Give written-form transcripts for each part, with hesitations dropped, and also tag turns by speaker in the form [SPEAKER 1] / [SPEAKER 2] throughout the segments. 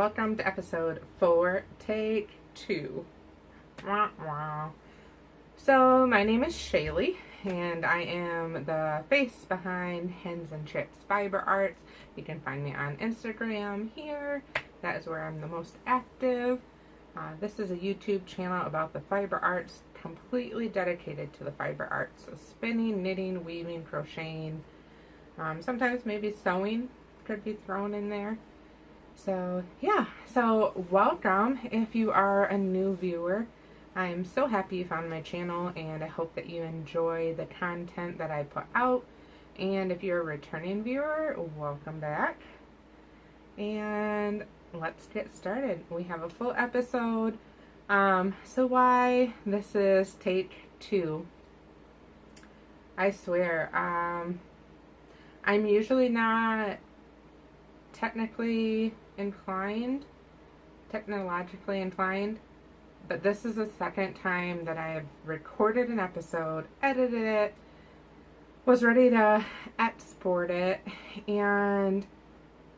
[SPEAKER 1] welcome to episode 4, take 2. Wah, wah. So, my name is Shaylee, and I am the face behind Hens-n-Chicks Fiber Arts. You can find me on Instagram here. That is where I'm the most active. This is a YouTube channel about the fiber arts, completely dedicated to the fiber arts. So spinning, knitting, weaving, crocheting, sometimes maybe sewing could be thrown in there. So yeah, so welcome if you are a new viewer. I'm so happy you found my channel, and I hope that you enjoy the content that I put out. And if you're a returning viewer, welcome back. And let's get started. We have a full episode. So why this is take 2. I swear, I'm usually not technologically inclined, but this is the second time that I have recorded an episode, edited it, was ready to export it, and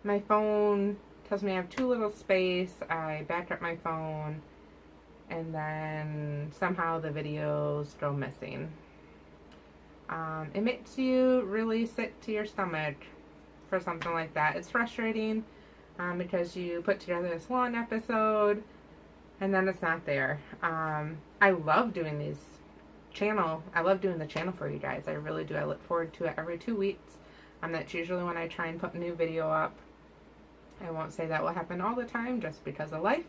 [SPEAKER 1] my phone tells me I have too little space. I back up my phone, and then somehow the videos go missing. It makes you really sick to your stomach for something like that. It's frustrating because you put together this long episode and then it's not there. I love doing the channel for you guys. I really do. I look forward to it every 2 weeks. That's usually when I try and put a new video up. I won't say that will happen all the time just because of life,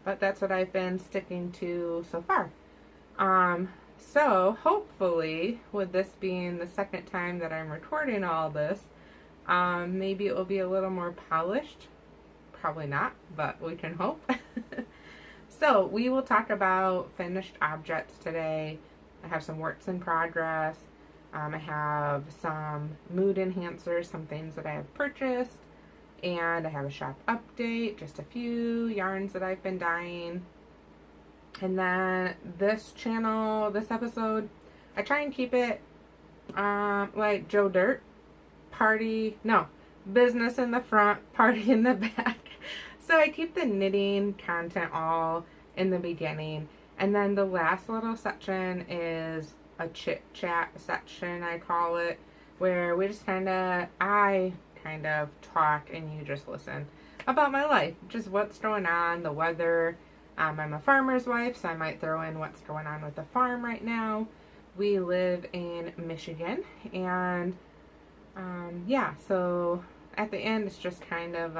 [SPEAKER 1] but that's what I've been sticking to so far. So hopefully, with this being the second time that I'm recording all this, maybe it will be a little more polished. Probably not, but we can hope. So we will talk about finished objects today. I have some works in progress. I have some mood enhancers, some things that I have purchased, and I have a shop update, just a few yarns that I've been dyeing. And then this channel, this episode, I try and keep it like Joe Dirt. Business in the front, party in the back. So I keep the knitting content all in the beginning. And then the last little section is a chit chat section, I call it, where we just I kind of talk and you just listen about my life, just what's going on, the weather. I'm a farmer's wife, so I might throw in what's going on with the farm right now. We live in Michigan, and yeah, so at the end it's just kind of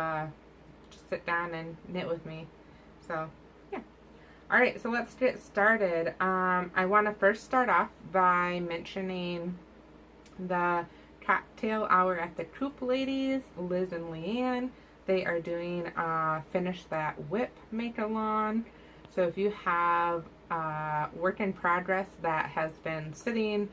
[SPEAKER 1] just sit down and knit with me. So yeah. Alright, so let's get started. I want to first start off by mentioning the cocktail hour at the Coop ladies, Liz and Leanne. They are doing a Finish That Whip make-along. So if you have work in progress that has been sitting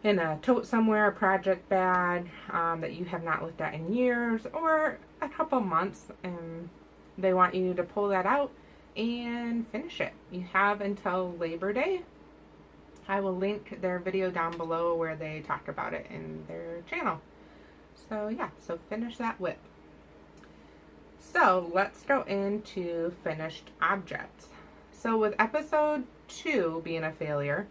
[SPEAKER 1] in a tote somewhere, a project bag that you have not looked at in years or a couple months, and they want you to pull that out and finish it. You have until Labor Day. I will link their video down below where they talk about it in their channel. So yeah, so finish that whip. So let's go into finished objects. So with episode 2 being a failure,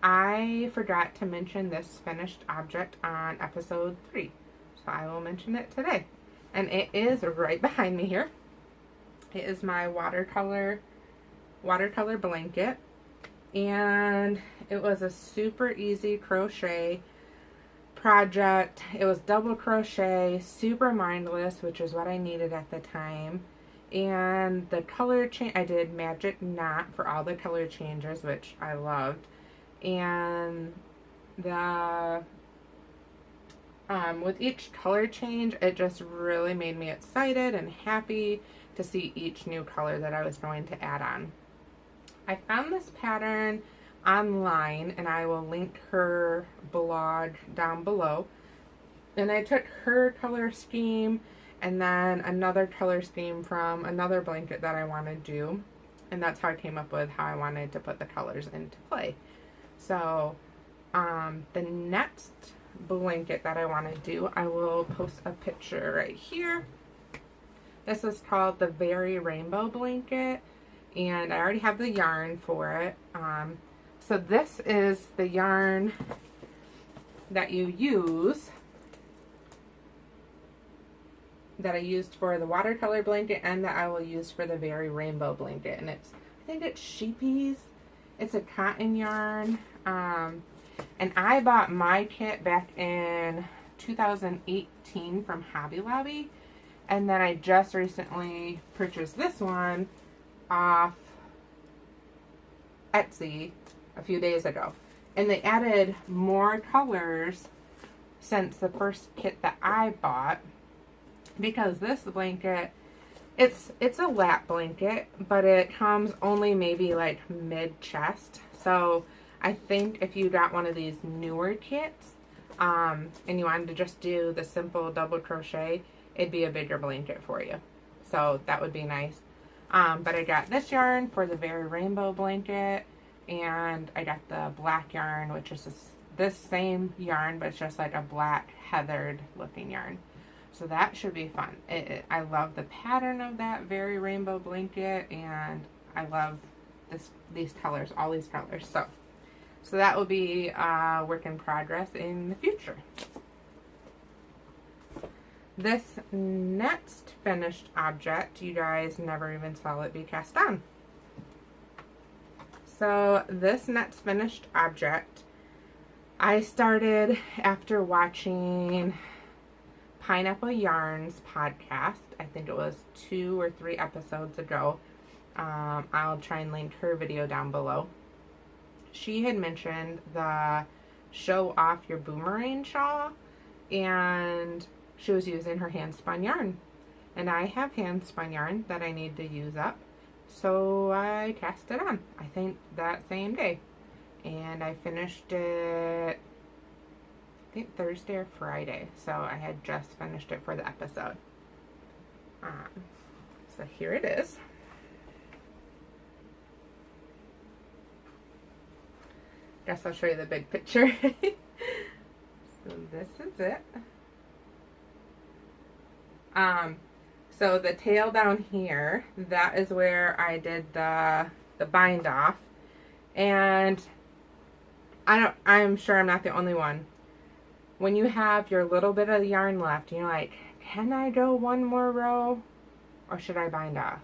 [SPEAKER 1] I forgot to mention this finished object on episode 3. So I will mention it today. And it is right behind me here. It is my watercolor blanket. And it was a super easy crochet project. It was double crochet, super mindless, which is what I needed at the time. And the color change, I did magic knot for all the color changes, which I loved. And the with each color change, it just really made me excited and happy to see each new color that I was going to add on. I found this pattern online, and I will link her blog down below. And I took her color scheme and then another color scheme from another blanket that I want to do, and that's how I came up with how I wanted to put the colors into play. So the next blanket that I want to do, I will post a picture right here. This is called the Very Rainbow Blanket, and I already have the yarn for it. So this is the yarn that you use, that I used for the watercolor blanket and that I will use for the Very Rainbow Blanket. And it's, I think it's sheepies. It's a cotton yarn. And I bought my kit back in 2018 from Hobby Lobby. And then I just recently purchased this one off Etsy a few days ago. And they added more colors since the first kit that I bought. Because this blanket, it's a lap blanket, but it comes only maybe like mid-chest. So I think if you got one of these newer kits, and you wanted to just do the simple double crochet, it'd be a bigger blanket for you. So that would be nice. But I got this yarn for the Very Rainbow Blanket, and I got the black yarn, which is this same yarn, but it's just like a black heathered looking yarn. So that should be fun. I love the pattern of that Very Rainbow Blanket, and I love these colors, all these colors. So that will be a work in progress in the future. This next finished object, you guys never even saw it be cast on. So this next finished object, I started after watching Pineapple Yarns podcast. I think it was 2 or 3 episodes ago. I'll try and link her video down below. She had mentioned the show off your boomerang shawl, and she was using her hand spun yarn. And I have hand spun yarn that I need to use up, so I cast it on, I think that same day. And I finished it, I think Thursday or Friday, so I had just finished it for the episode. So here it is. Guess I'll show you the big picture. So this is it. So the tail down here, that is where I did the bind off. And I'm sure I'm not the only one. When you have your little bit of yarn left, you're like, can I go one more row or should I bind off?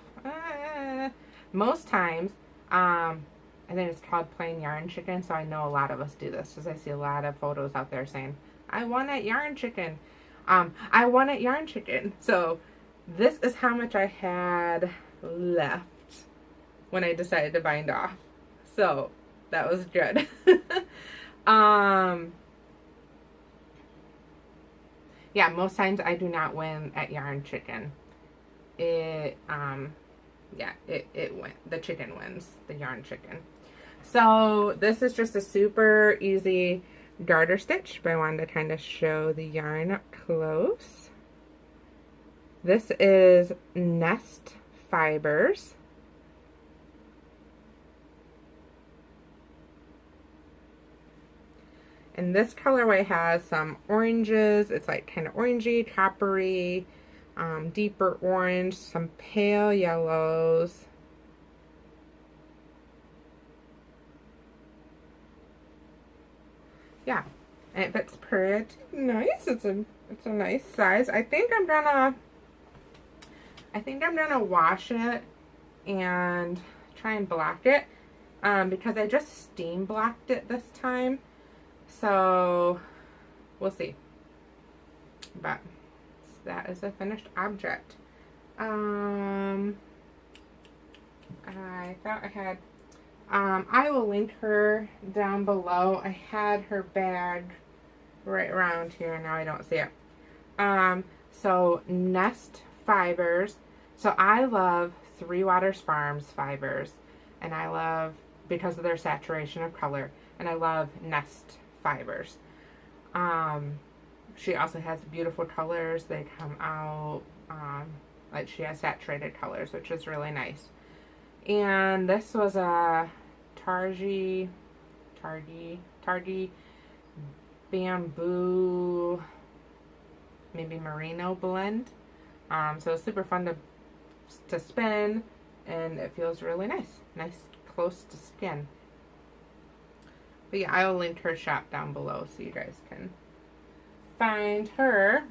[SPEAKER 1] Most times, I think it's called plain yarn chicken, so I know a lot of us do this because I see a lot of photos out there saying, I want it yarn chicken. I want it yarn chicken. So this is how much I had left when I decided to bind off. So that was good. Yeah, most times I do not win at yarn chicken. Yeah, it went. The chicken wins, the yarn chicken. So this is just a super easy garter stitch, but I wanted to kind of show the yarn up close. This is Nest Fibers. And this colorway has some oranges. It's like kind of orangey, coppery, deeper orange, some pale yellows. Yeah, and it fits pretty nice. It's a nice size. I think I'm gonna wash it and try and block it, because I just steam blocked it this time. So we'll see. But that is a finished object. I thought I had, I will link her down below. I had her bag right around here. Now I don't see it. So Nest Fibers. So I love Three Waters Farms fibers, and I love, because of their saturation of color, and I love Nest Fibers. She also has beautiful colors. They come out, like she has saturated colors, which is really nice. And this was a Targi bamboo, maybe merino blend. So it's super fun to to spin, and it feels really nice. Nice close to skin. But yeah, I'll link her shop down below so you guys can find her.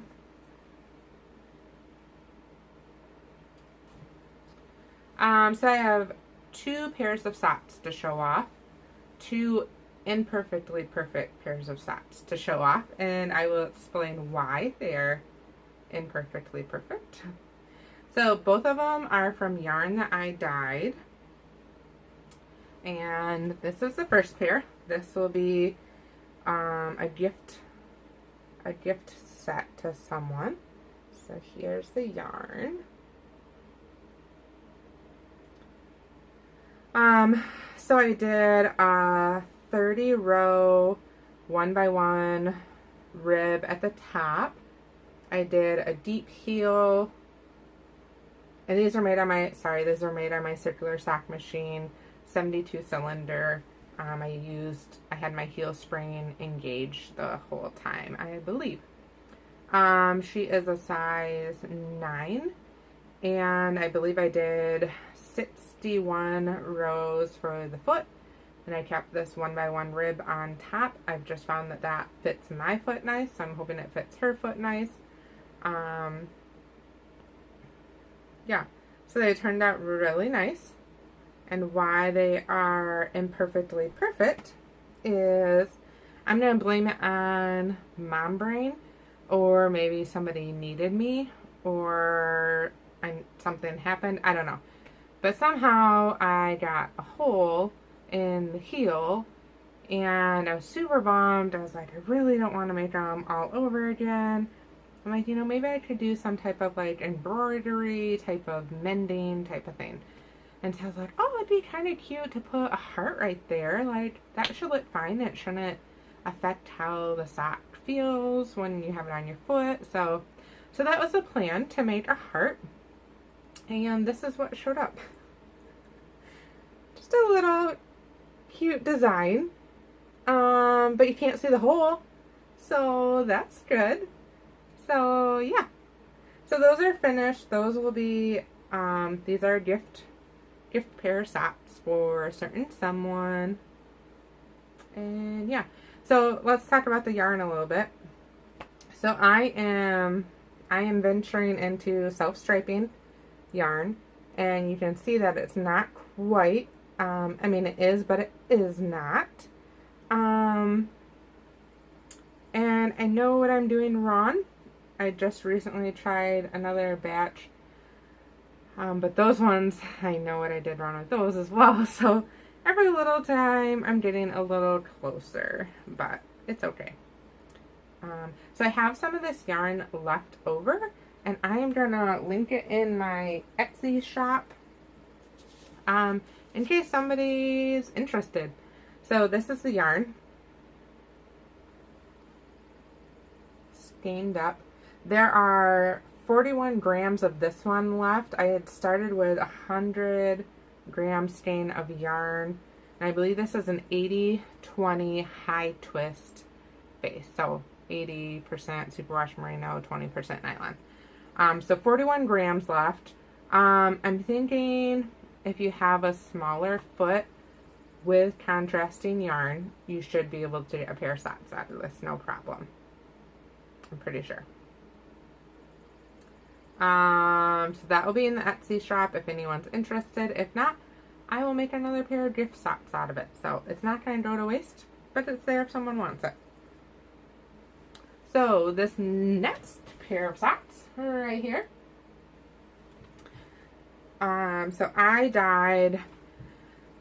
[SPEAKER 1] So I have 2 pairs of socks to show off. 2 imperfectly perfect pairs of socks to show off, and I will explain why they're imperfectly perfect. So both of them are from yarn that I dyed, and this is the first pair. This will be a gift set to someone. So here's the yarn. So I did a 30 row 1x1 rib at the top. I did a deep heel, and these are made on my circular sock machine, 72 cylinder. I had my heel spring engaged the whole time, I believe. She is a size 9, and I believe I did 61 rows for the foot, and I kept this 1x1 rib on top. I've just found that that fits my foot nice, so I'm hoping it fits her foot nice. Yeah, so they turned out really nice. And why they are imperfectly perfect is I'm going to blame it on mom brain, or maybe somebody needed me, or something happened. I don't know. But somehow I got a hole in the heel, and I was super bummed. I was like, I really don't want to make them all over again. I'm like, maybe I could do some type of like embroidery, type of mending type of thing. And so I was like, oh, it'd be kind of cute to put a heart right there. Like, that should look fine. It shouldn't affect how the sock feels when you have it on your foot. So that was the plan, to make a heart. And this is what showed up. Just a little cute design. But you can't see the hole. So that's good. So yeah. So those are finished. Those will be, these are gift pair socks for a certain someone. And yeah, so let's talk about the yarn a little bit. So I am venturing into self-striping yarn, and you can see that it's not quite, I mean it is, but it is not. And I know what I'm doing wrong. I just recently tried another batch, but those ones, I know what I did wrong with those as well. So every little time I'm getting a little closer, but it's okay. So I have some of this yarn left over, and I am gonna link it in my Etsy shop, in case somebody's interested. So this is the yarn, stained up. There are 41 grams of this one left. I had started with 100 gram skein of yarn, and I believe this is an 80-20 high twist base. So 80% superwash merino, 20% nylon. So 41 grams left. I'm thinking if you have a smaller foot with contrasting yarn, you should be able to get a pair of socks out of this, no problem. I'm pretty sure. So that will be in the Etsy shop if anyone's interested. If not, I will make another pair of gift socks out of it. So it's not going to go to waste, but it's there if someone wants it. So this next pair of socks right here. So I dyed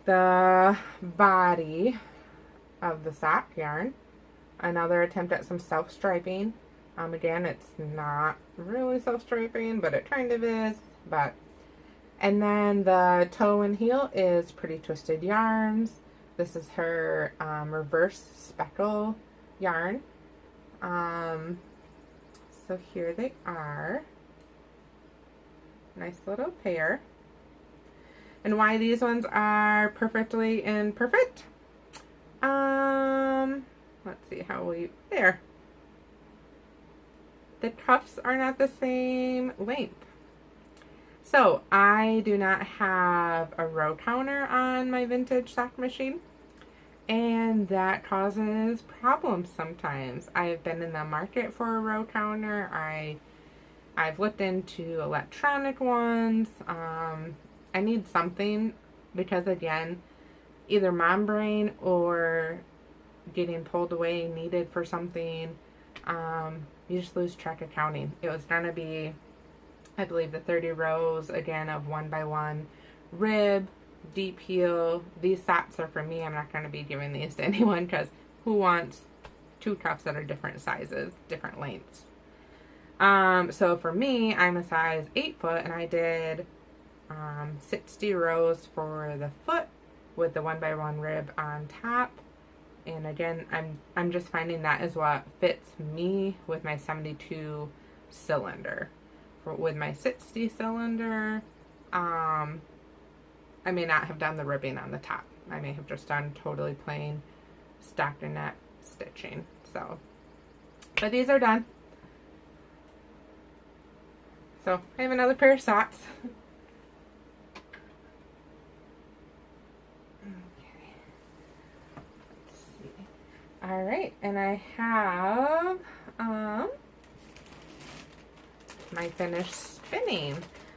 [SPEAKER 1] the body of the sock yarn. Another attempt at some self-striping. Again, it's not really self-striping, but it kind of is. And then the toe and heel is Pretty Twisted Yarns. This is her reverse speckle yarn. So here they are. Nice little pair. And why these ones are perfectly imperfect? Let's see, how will you, there. The cuffs are not the same length. So I do not have a row counter on my vintage sock machine, and that causes problems sometimes. I've been in the market for a row counter. I've looked into electronic ones. I need something because, again, either mom brain or getting pulled away needed for something. You just lose track of counting. It was going to be, I believe, the 30 rows again of 1x1 rib, deep heel. These socks are for me. I'm not going to be giving these to anyone because who wants two cuffs that are different sizes, different lengths? So for me, I'm a size 8 foot, and I did 60 rows for the foot with the 1x1 rib on top. And again, I'm just finding that is what fits me with my 72 cylinder. With my 60 cylinder, I may not have done the ribbing on the top. I may have just done totally plain stockinette stitching. So, but these are done. So I have another pair of socks. All right, and I have my finished spinning.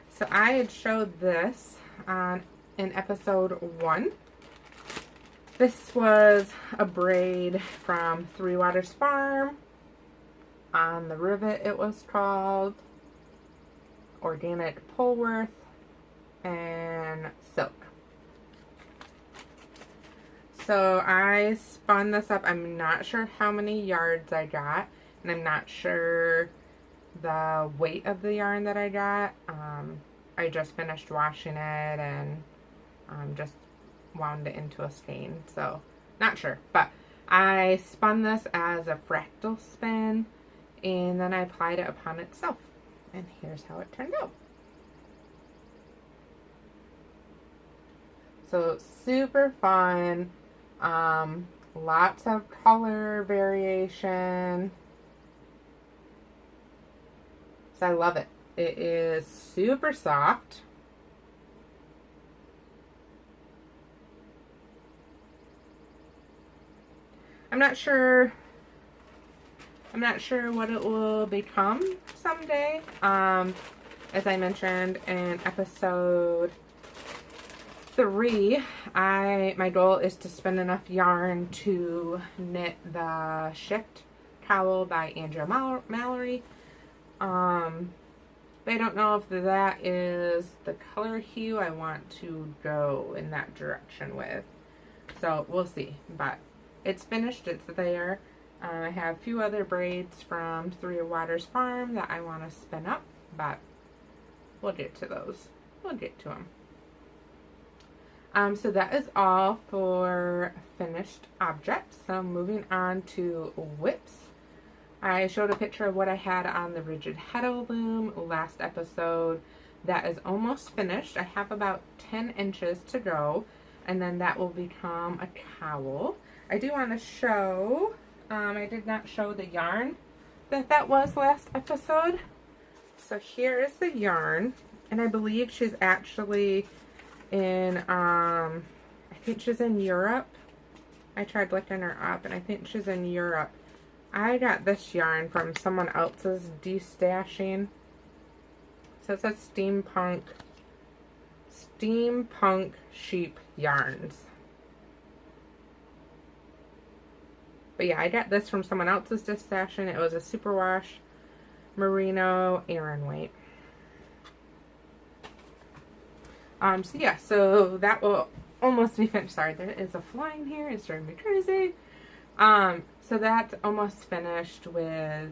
[SPEAKER 1] So I had showed this in episode 1. This was a braid from Three Waters Farm. On the rivet it was called Organic Polworth and Silk. So I spun this up. I'm not sure how many yards I got, and I'm not sure the weight of the yarn that I got. I just finished washing it and just wound it into a skein, so not sure. But I spun this as a fractal spin, and then I applied it upon itself, and here's how it turned out. So super fun. Lots of color variation. So I love it. It is super soft. I'm not sure what it will become someday. As I mentioned in episode 3, my goal is to spin enough yarn to knit the Shift Cowl by Andrea Mallory. But I don't know if that is the color hue I want to go in that direction with. So we'll see. But it's finished. It's there. I have a few other braids from Three Waters Farm that I want to spin up, but we'll get to those. We'll get to them. So that is all for finished objects. So moving on to whips. I showed a picture of what I had on the rigid heddle loom last episode. That is almost finished. I have about 10 inches to go, and then that will become a cowl. I do want to show, I did not show the yarn that was last episode. So here is the yarn, and I believe she's actually in, I think she's in Europe. I tried looking her up, and I think she's in Europe. I got this yarn from someone else's destashing. So it says steampunk sheep yarns. But yeah, I got this from someone else's destashing. It was a superwash merino Aran weight. So yeah, so that will almost be finished. Sorry, there is a fly in here. It's driving me crazy. So that's almost finished with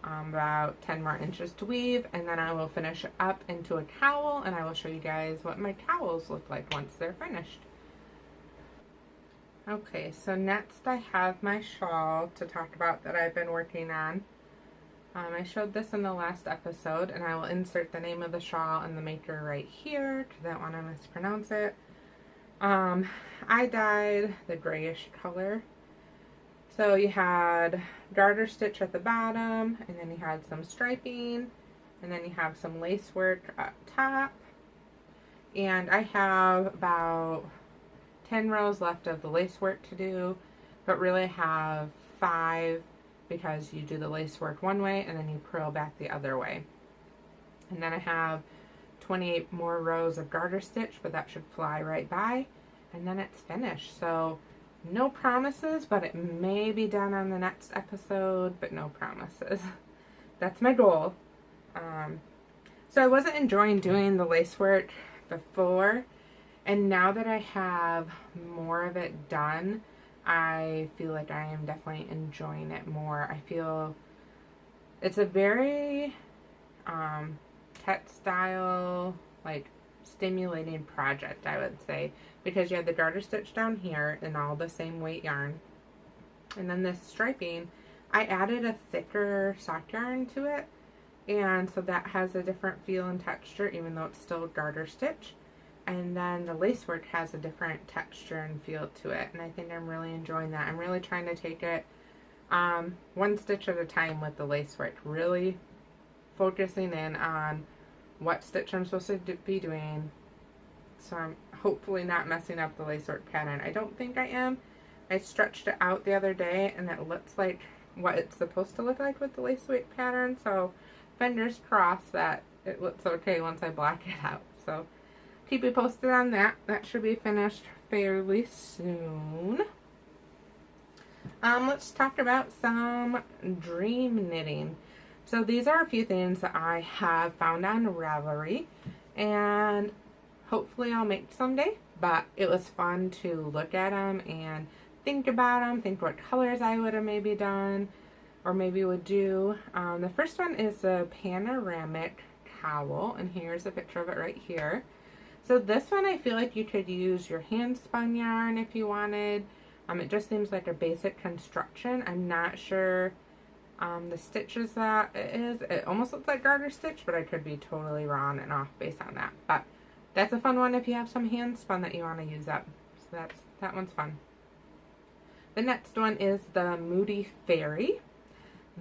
[SPEAKER 1] about 10 more inches to weave, and then I will finish it up into a cowl, and I will show you guys what my cowls look like once they're finished. Okay, so next I have my shawl to talk about that I've been working on. I showed this in the last episode, and I will insert the name of the shawl and the maker right here because I don't want to mispronounce it. I dyed the grayish color. So you had garter stitch at the bottom, and then you had some striping, and then you have some lace work up top. And I have about 10 rows left of the lace work to do, but really I have 5 because you do the lace work one way and then you purl back the other way. And then I have 28 more rows of garter stitch, but that should fly right by, and then it's finished. So no promises, but it may be done on the next episode, but no promises. That's my goal. So I wasn't enjoying doing the lace work before, and now that I have more of it done, I feel like I am definitely enjoying it more. I feel it's a very textile, like, stimulating project, I would say, because you have the garter stitch down here in all the same weight yarn, and then this striping, I added a thicker sock yarn to it, and so that has a different feel and texture even though it's still garter stitch. And then the lace work has a different texture and feel to it, and I think I'm really enjoying that. I'm really trying to take it one stitch at a time with the lace work, really focusing in on what stitch I'm supposed to be doing, so I'm hopefully not messing up the lace work pattern. I don't think I am. I stretched it out the other day and it looks like what it's supposed to look like with the lace work pattern, so fingers crossed that it looks okay once I black it out. So keep you posted on that. That should be finished fairly soon. Let's talk about some dream knitting. So these are a few things that I have found on Ravelry, and hopefully I'll make someday, but it was fun to look at them and think about them, think what colors I would have maybe done or maybe would do. The first one is the Panoramic Cowl, and here's a picture of it right here. So this one I feel like you could use your hand spun yarn if you wanted. It just seems like a basic construction. I'm not sure the stitches that it is. It almost looks like garter stitch, but I could be totally wrong and off based on that. But that's a fun one if you have some hand spun that you want to use up. So that one's fun. The next one is the Moody Fairy.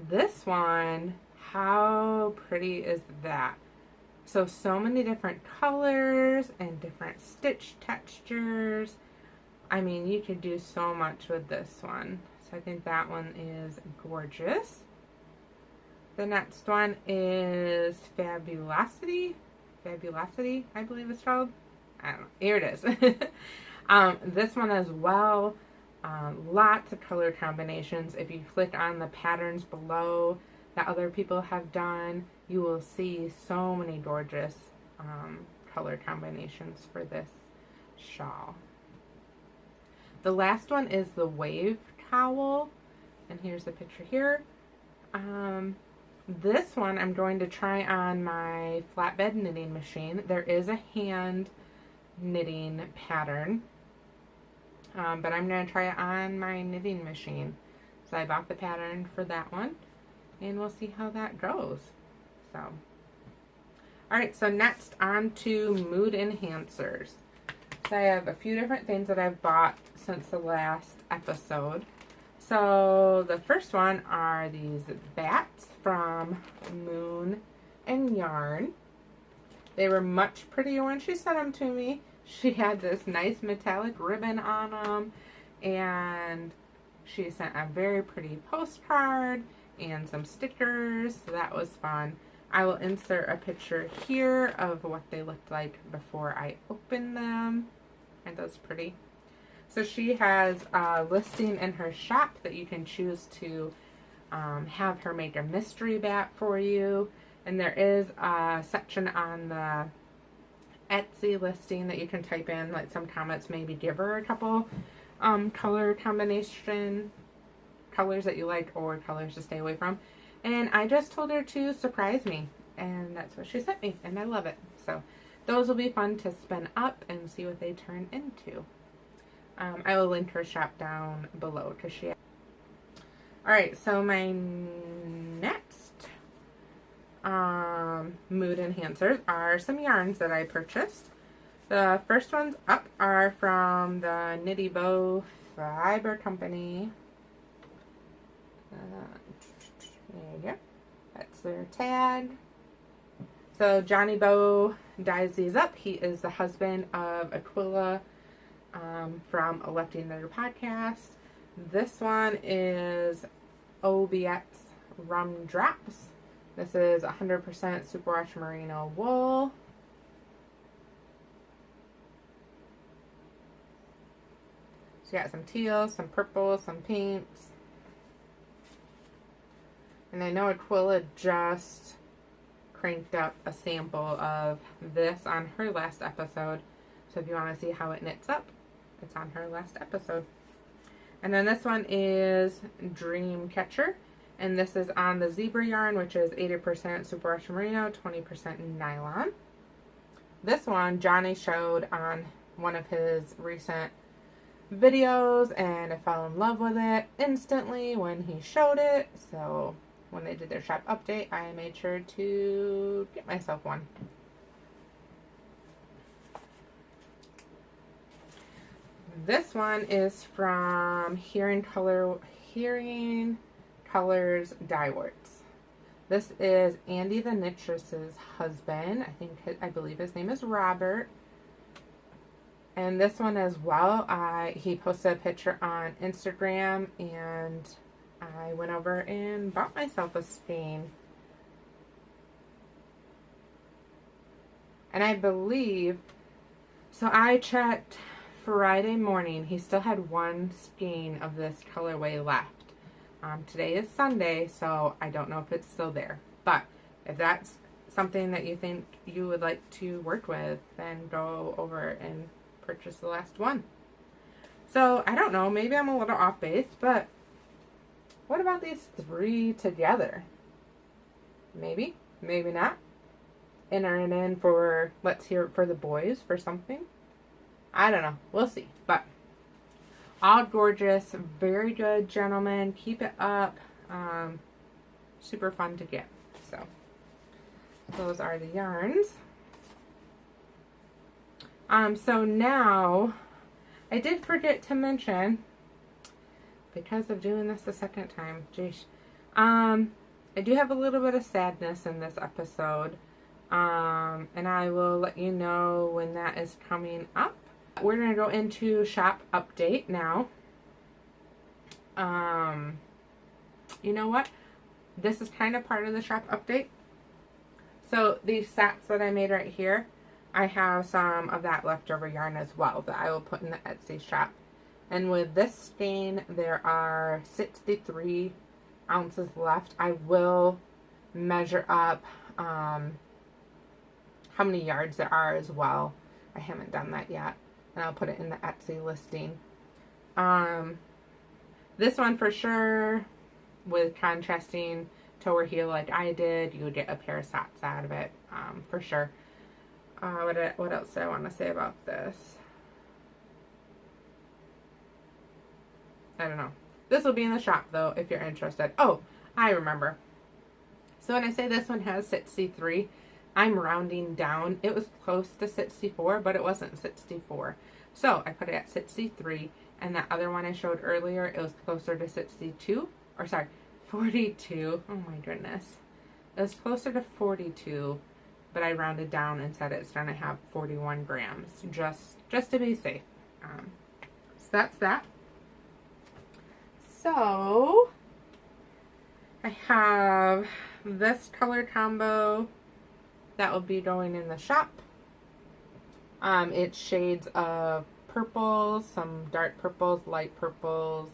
[SPEAKER 1] This one, how pretty is that? So many different colors and different stitch textures. I mean, you could do so much with this one. So I think that one is gorgeous. The next one is Fabulosity, I believe it's called. I don't know. Here it is. This one as well. Lots of color combinations. If you click on the patterns below that other people have done, you will see so many gorgeous color combinations for this shawl. The last one is the Wave Cowl, and here's the picture here. This one I'm going to try on my flatbed knitting machine. There is a hand knitting pattern, but I'm going to try it on my knitting machine. So I bought the pattern for that one, and we'll see how that goes. So, alright, so next on to mood enhancers. So I have a few different things that I've bought since the last episode. So the first one are these bats from Moon and Yarn. They were much prettier when she sent them to me. She had this nice metallic ribbon on them, and she sent a very pretty postcard and some stickers, so that was fun. I will insert a picture here of what they looked like before I open them. Aren't those pretty? So she has a listing in her shop that you can choose to have her make a mystery bat for you. And there is a section on the Etsy listing that you can type in, like some comments, maybe give her a couple color combination colors that you like or colors to stay away from. And I just told her to surprise me, and that's what she sent me, and I love it. So those will be fun to spin up and see what they turn into. I will link her shop down below because she. Alright, so my next mood enhancers are some yarns that I purchased. The first ones up are from the Boh Fiber Company. There you go. That's their tag. So Johnny Boh dyes these up. He is the husband of Aquila from A Lefty Another Podcast. This one is OBX Rum Drops. This is 100% superwash merino wool. So you got some teals, some purples, some pinks. And I know Aquila just cranked up a sample of this on her last episode. So if you want to see how it knits up, it's on her last episode. And then this one is Dream Catcher. And this is on the zebra yarn, which is 80% superwash merino, 20% nylon. This one Johnny showed on one of his recent videos, and I fell in love with it instantly when he showed it. So when they did their shop update, I made sure to get myself one. This one is from Hearing Colors Dyeworks. This is Andy the Knittress's husband. I believe his name is Robert. And this one as well, he posted a picture on Instagram, and I went over and bought myself a skein. And I believe, so I checked Friday morning, he still had one skein of this colorway left. Today is Sunday, so I don't know if it's still there. But if that's something that you think you would like to work with, then go over and purchase the last one. So I don't know, maybe I'm a little off base, but what about these three together? Maybe, maybe not. Enter it in for, let's hear it for the boys for something. I don't know, we'll see. But all gorgeous, very good, gentlemen. Keep it up. Super fun to get. So those are the yarns. So now I did forget to mention, because of doing this the second time, geez, I do have a little bit of sadness in this episode, and I will let you know when that is coming up. We're going to go into shop update now. You know what? This is kind of part of the shop update. So these sets that I made right here, I have some of that leftover yarn as well that I will put in the Etsy shop. And with this skein, there are 63 ounces left. I will measure up how many yards there are as well. I haven't done that yet. And I'll put it in the Etsy listing. This one for sure, with contrasting toe or heel like I did, you would get a pair of socks out of it, for sure. What else do I want to say about this? I don't know. This will be in the shop though, if you're interested. Oh, I remember. So when I say this one has 63, I'm rounding down. It was close to 64, but it wasn't 64. So I put it at 63, and that other one I showed earlier, it was closer to 62, or sorry, 42. Oh my goodness. It was closer to 42, but I rounded down and said it's going to have 41 grams, just to be safe. So that's that. So I have this color combo that will be going in the shop. It's shades of purples, some dark purples, light purples.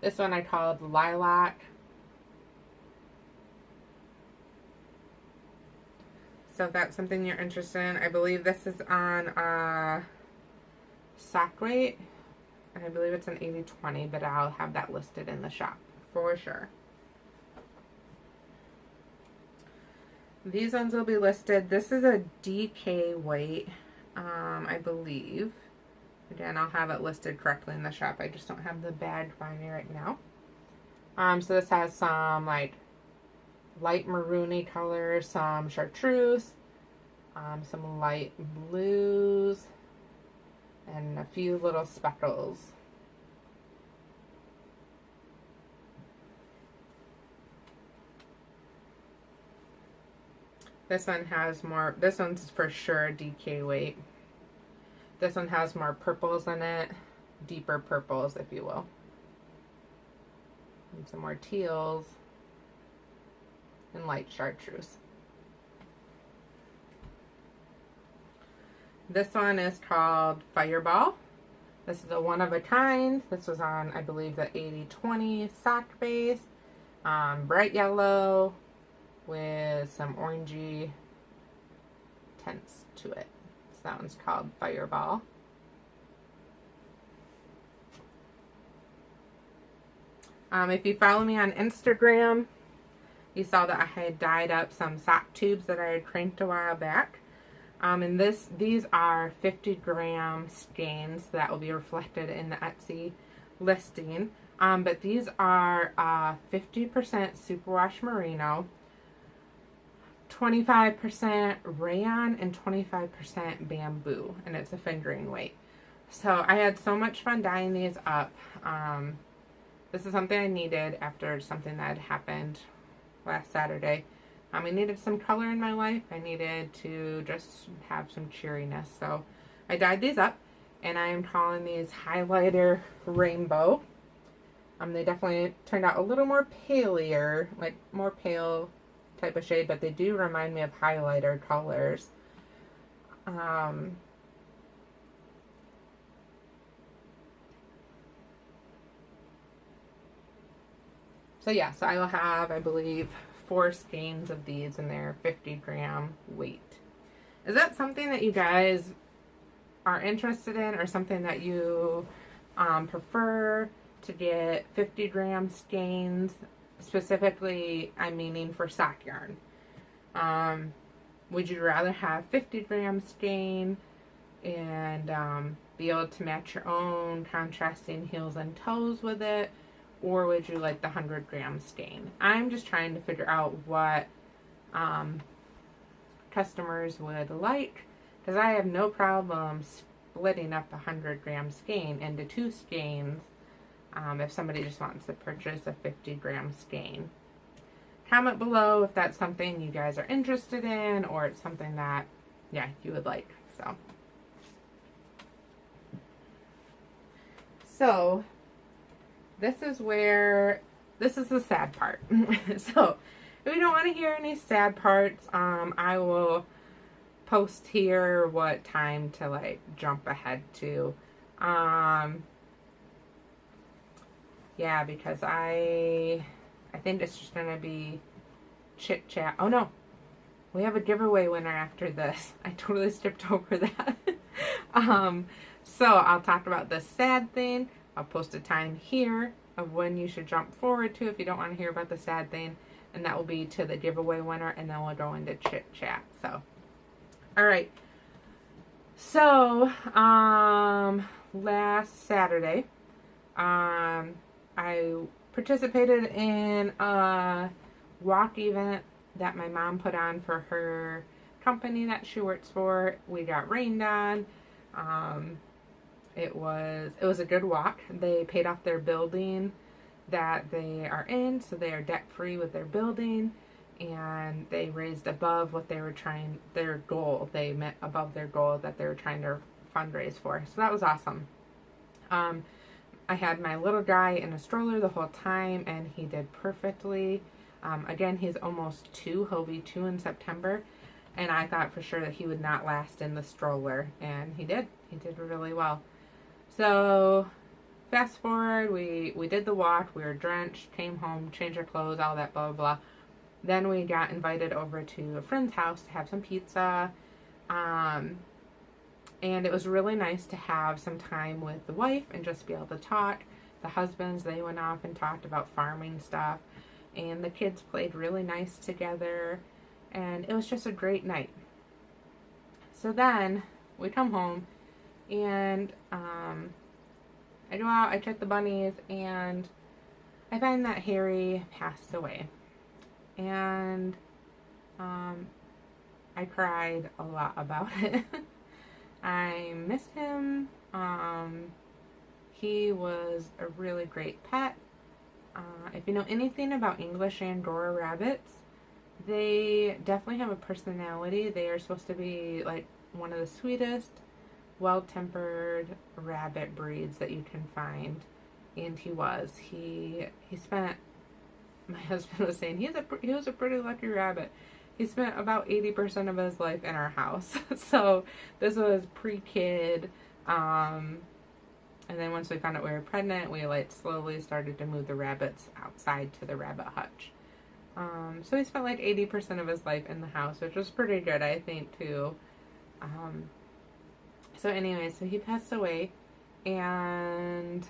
[SPEAKER 1] This one I called Lilac. So if that's something you're interested in, I believe this is on sock weight. And I believe it's an 80/20, but I'll have that listed in the shop for sure. These ones will be listed. This is a DK weight, I believe. Again, I'll have it listed correctly in the shop. I just don't have the bag by me right now. So this has some like light maroony colors, some chartreuse, some light blues, and a few little speckles. This one has more, this one's for sure DK weight. This one has more purples in it, deeper purples, if you will. And some more teals and light chartreuse. This one is called Fireball. This is a one of a kind. This was on, I believe, the 80/20 sock base. Bright yellow with some orangey tints to it. So that one's called Fireball. If you follow me on Instagram, you saw that I had dyed up some sock tubes that I had cranked a while back. And these are 50-gram skeins that will be reflected in the Etsy listing. But these are 50% superwash merino, 25% rayon, and 25% bamboo, and it's a fingering weight. So I had so much fun dyeing these up. This is something I needed after something that had happened last Saturday. I needed some color in my life. I needed to just have some cheeriness. So I dyed these up, and I am calling these Highlighter Rainbow. They definitely turned out a little more palier, like more pale type of shade, but they do remind me of highlighter colors. So yeah, so I will have, I believe, 4 skeins of these, and they're 50-gram weight. Is that something that you guys are interested in, or something that you prefer to get 50-gram skeins? Specifically, I'm meaning for sock yarn. Would you rather have 50-gram skein and be able to match your own contrasting heels and toes with it? Or would you like the 100-gram skein? I'm just trying to figure out what customers would like, because I have no problem splitting up a 100-gram skein into 2 skeins if somebody just wants to purchase a 50-gram skein. Comment below if that's something you guys are interested in, or it's something that, yeah, you would like. So this is the sad part. So if you don't want to hear any sad parts, I will post here what time to like jump ahead to. Yeah, because I think it's just gonna be chit chat. Oh no, we have a giveaway winner after this. I totally skipped over that. So I'll talk about the sad thing. I'll post a time here of when you should jump forward to if you don't want to hear about the sad thing, and that will be to the giveaway winner, and then we'll go into chit chat. So, all right. So, last Saturday, I participated in a walk event that my mom put on for her company that she works for. We got rained on. It was a good walk. They paid off their building that they are in, so they are debt free with their building, and they raised above what they were their goal. They met above their goal that they were trying to fundraise for. So that was awesome. I had my little guy in a stroller the whole time, and he did perfectly. Again, he's almost 2. He'll be 2 in September, and I thought for sure that he would not last in the stroller, and he did. He did really well. So fast forward, we did the walk, we were drenched, came home, changed our clothes, all that blah, blah, blah. Then we got invited over to a friend's house to have some pizza. And it was really nice to have some time with the wife and just be able to talk. The husbands, they went off and talked about farming stuff. And the kids played really nice together. And it was just a great night. So then we come home, and I go out, I check the bunnies, and I find that Harry passed away. And I cried a lot about it. I miss him. He was a really great pet. If you know anything about English Angora rabbits, They definitely have a personality. They are supposed to be like one of the sweetest, well-tempered rabbit breeds that you can find. And he was. He spent, my husband was saying, he was a pretty lucky rabbit. He spent about 80% of his life in our house. So this was pre-kid. And then once we found out we were pregnant, we like slowly started to move the rabbits outside to the rabbit hutch. So he spent like 80% of his life in the house, which was pretty good, I think, too. So anyway, so he passed away, and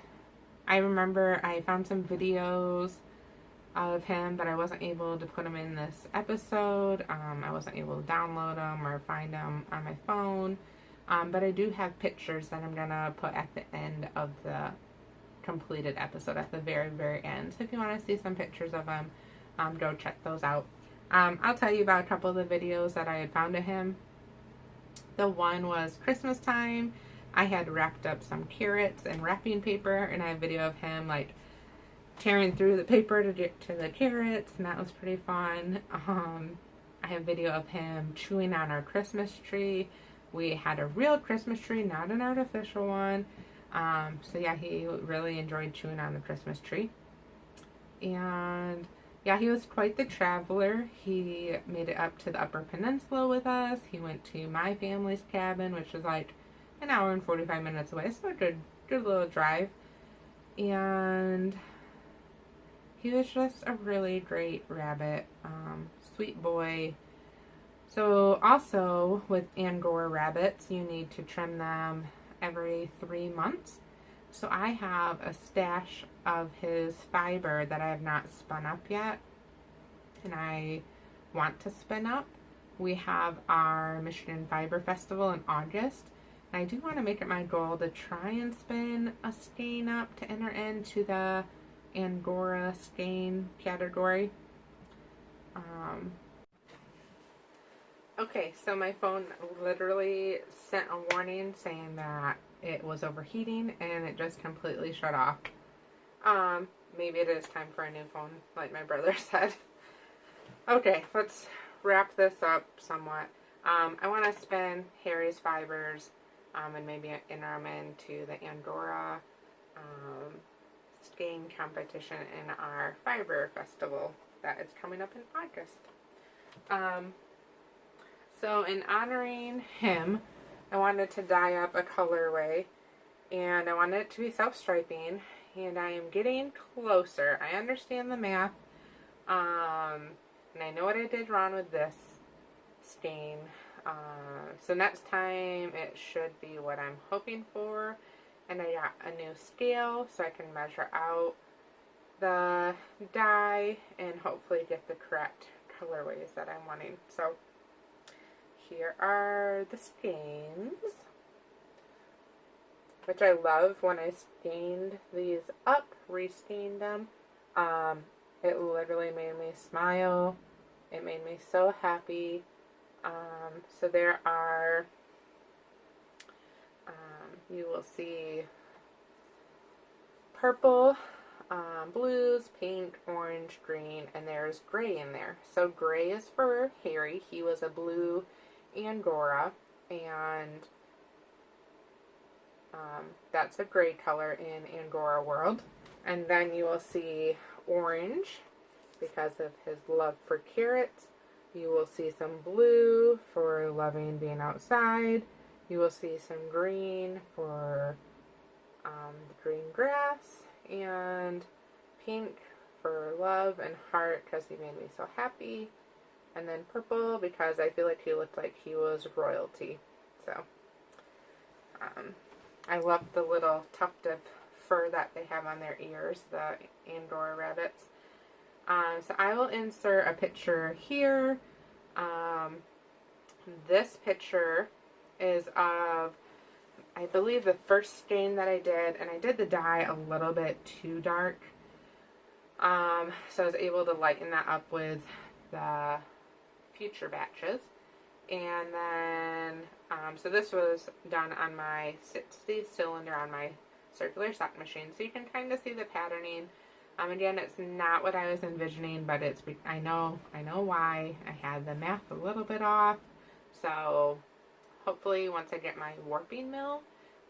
[SPEAKER 1] I remember I found some videos of him, but I wasn't able to put them in this episode. I wasn't able to download them or find them on my phone. But I do have pictures that I'm going to put at the end of the completed episode, at the very, very end. So if you want to see some pictures of him, go check those out. I'll tell you about a couple of the videos that I had found of him. The one was Christmas time. I had wrapped up some carrots in wrapping paper, and I have a video of him like tearing through the paper to get to the carrots, and that was pretty fun. I have a video of him chewing on our Christmas tree. We had a real Christmas tree, not an artificial one. So yeah, he really enjoyed chewing on the Christmas tree. And yeah, he was quite the traveler. He made it up to the Upper Peninsula with us. He went to my family's cabin, which is like an hour and 45 minutes away. So a good little drive. And he was just a really great rabbit. Sweet boy. So also with Angora rabbits, you need to trim them every 3 months. So I have a stash of his fiber that I have not spun up yet, and I want to spin up. We have our Michigan Fiber Festival in August, and I do want to make it my goal to try and spin a skein up to enter into the Angora skein category. Okay, so my phone literally sent a warning saying that it was overheating, and it just completely shut off. Maybe it is time for a new phone, like my brother said. Okay, let's wrap this up somewhat. I want to spin Harry's fibers, and maybe enter them into the Angora skein competition in our fiber festival that is coming up in August. So in honoring him, I wanted to dye up a colorway, and I wanted it to be self-striping, and I am getting closer. I understand the math, and I know what I did wrong with this skein. So next time it should be what I'm hoping for, and I got a new scale so I can measure out the dye and hopefully get the correct colorways that I'm wanting. So here are the skeins, which I love. When I skeined these up, reskeined them, it literally made me smile. It made me so happy. So there are, you will see purple, blues, pink, orange, green, and there's gray in there. So gray is for Harry. He was a blue Angora, and that's a gray color in Angora world. And then you will see orange because of his love for carrots. You will see some blue for loving being outside. You will see some green for the green grass, and pink for love and heart because he made me so happy. And then purple because I feel like he looked like he was royalty. So, I love the little tuft of fur that they have on their ears, the Angora rabbits. So I will insert a picture here. This picture is of, I believe, the first skein that I did, and I did the dye a little bit too dark. So I was able to lighten that up with the future batches. And then, so this was done on my 60 cylinder on my circular sock machine. So you can kind of see the patterning. Again, it's not what I was envisioning, but I know why. I had the math a little bit off. So hopefully once I get my warping mill,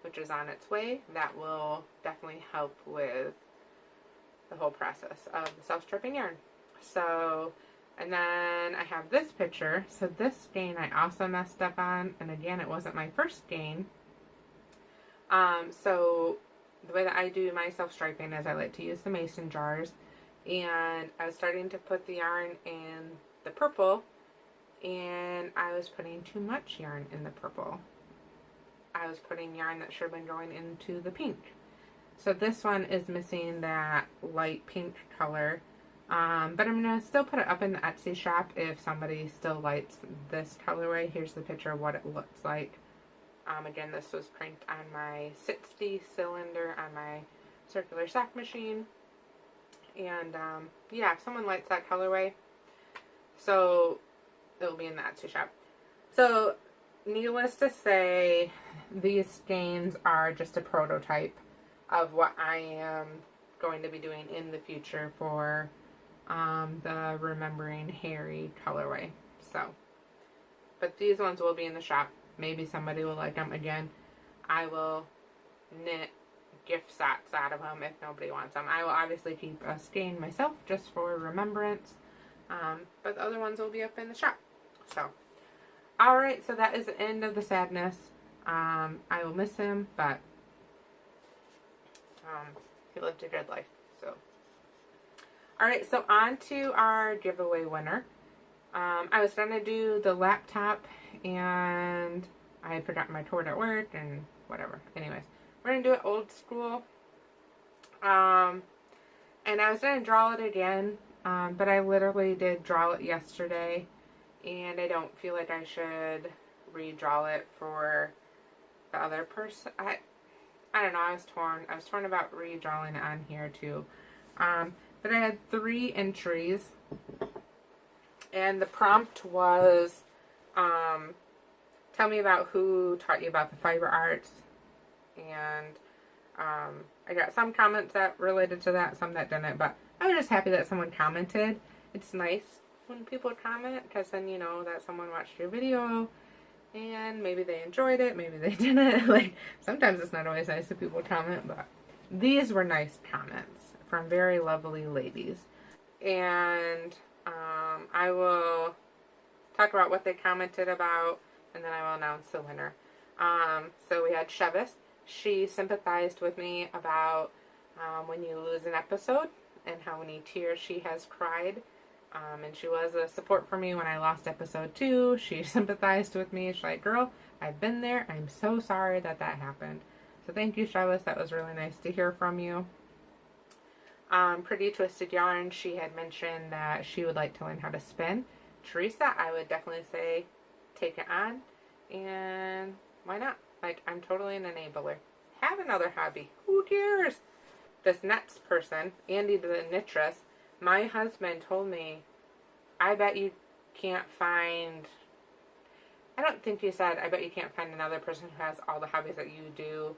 [SPEAKER 1] which is on its way, that will definitely help with the whole process of the self-stripping yarn. So, and then I have this picture. So this skein I also messed up on, and again, it wasn't my first skein. So the way that I do my self-striping is I like to use the mason jars, and I was starting to put the yarn in the purple, and I was putting too much yarn in the purple. I was putting yarn that should have been going into the pink. So this one is missing that light pink color, but I'm going to still put it up in the Etsy shop if somebody still likes this colorway. Here's the picture of what it looks like. Again, this was cranked on my 60 cylinder on my circular sock machine. And yeah, if someone likes that colorway, so it'll be in the Etsy shop. So needless to say, these skeins are just a prototype of what I am going to be doing in the future for the Remembering Harry colorway. So, but these ones will be in the shop. Maybe somebody will like them. Again, I will knit gift sets out of them if nobody wants them. I will obviously keep a skein myself just for remembrance, but the other ones will be up in the shop. So, alright, so that is the end of the sadness. I will miss him, but he lived a good life. So, alright, so on to our giveaway winner. I was going to do the laptop, and I had forgotten my cord at work, and whatever. Anyways, we're going to do it old school. And I was going to draw it again, but I literally did draw it yesterday, and I don't feel like I should redraw it for the other person. I don't know, I was torn. I was torn about redrawing it on here too. But I had 3 entries, and the prompt was, tell me about who taught you about the fiber arts. And I got some comments that related to that, some that didn't, but I was just happy that someone commented. It's nice when people comment, because then you know that someone watched your video and maybe they enjoyed it, maybe they didn't. Like, sometimes it's not always nice if people comment, but these were nice comments from very lovely ladies. And I will talk about what they commented about, and then I will announce the winner. So we had Chevis. She sympathized with me about when you lose an episode and how many tears she has cried. And she was a support for me when I lost episode 2. She sympathized with me. She's like, girl, I've been there. I'm so sorry that happened. So thank you, Chevis. That was really nice to hear from you. Pretty Twisted Yarn, she had mentioned that she would like to learn how to spin. Teresa, I would definitely say take it on, and why not? Like, I'm totally an enabler. Have another hobby. Who cares? This next person, Andy the Knitress, my husband told me, I bet you can't find, I don't think you said, I bet you can't find another person who has all the hobbies that you do.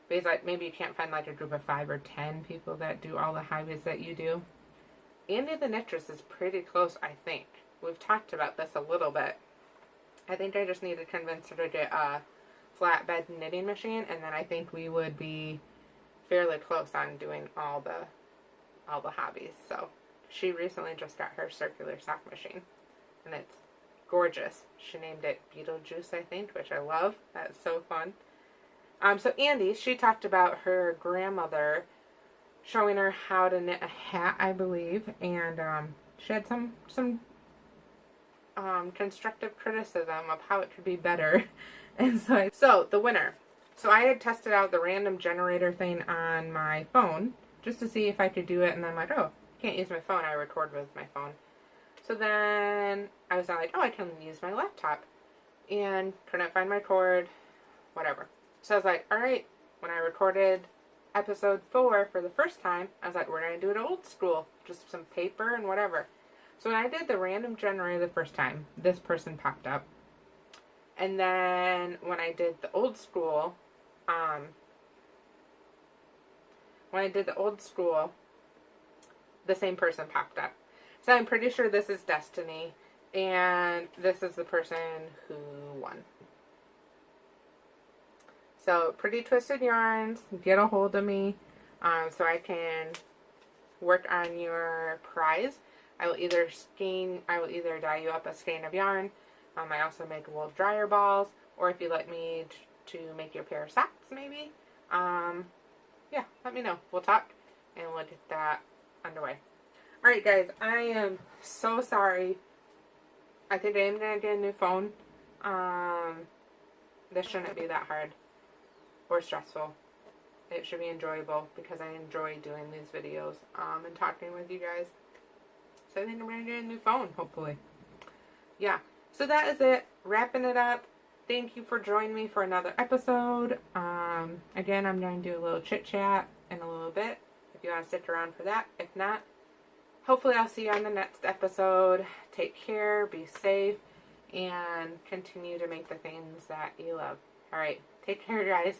[SPEAKER 1] Because like, maybe you can't find like a group of 5 or 10 people that do all the hobbies that you do. Andy the Knitress is pretty close, I think. We've talked about this a little bit. I think I just need to convince her to get a flatbed knitting machine, and then I think we would be fairly close on doing all the hobbies. So she recently just got her circular sock machine, and it's gorgeous. She named it Beetlejuice, I think, which I love. That's so fun. So Andy, she talked about her grandmother showing her how to knit a hat, I believe, and she had some constructive criticism of how it could be better. And so the winner. So I had tested out the random generator thing on my phone just to see if I could do it, and then I'm like, oh, I can't use my phone. I record with my phone. So then I was like, oh, I can use my laptop, and couldn't find my cord, whatever. So I was like, alright, when I recorded episode 4 for the first time, I was like, we're going to do it old school. Just some paper and whatever. So when I did the random generator the first time, this person popped up. And then when I did the old school, the same person popped up. So I'm pretty sure this is Destiny, and this is the person who won. So Pretty Twisted Yarns, get a hold of me so I can work on your prize. I will either dye you up a skein of yarn. I also make wool dryer balls, or if you'd like me to make your pair of socks, maybe. Yeah, let me know. We'll talk, and we'll get that underway. Alright guys, I am so sorry. I think I am going to get a new phone. This shouldn't be that hard or stressful. It should be enjoyable because I enjoy doing these videos and talking with you guys. So I think I'm going to get a new phone, hopefully. Yeah, so that is it. Wrapping it up. Thank you for joining me for another episode. Again, I'm going to do a little chit chat in a little bit if you want to stick around for that. If not, hopefully I'll see you on the next episode. Take care, be safe, and continue to make the things that you love. Alright, take care guys.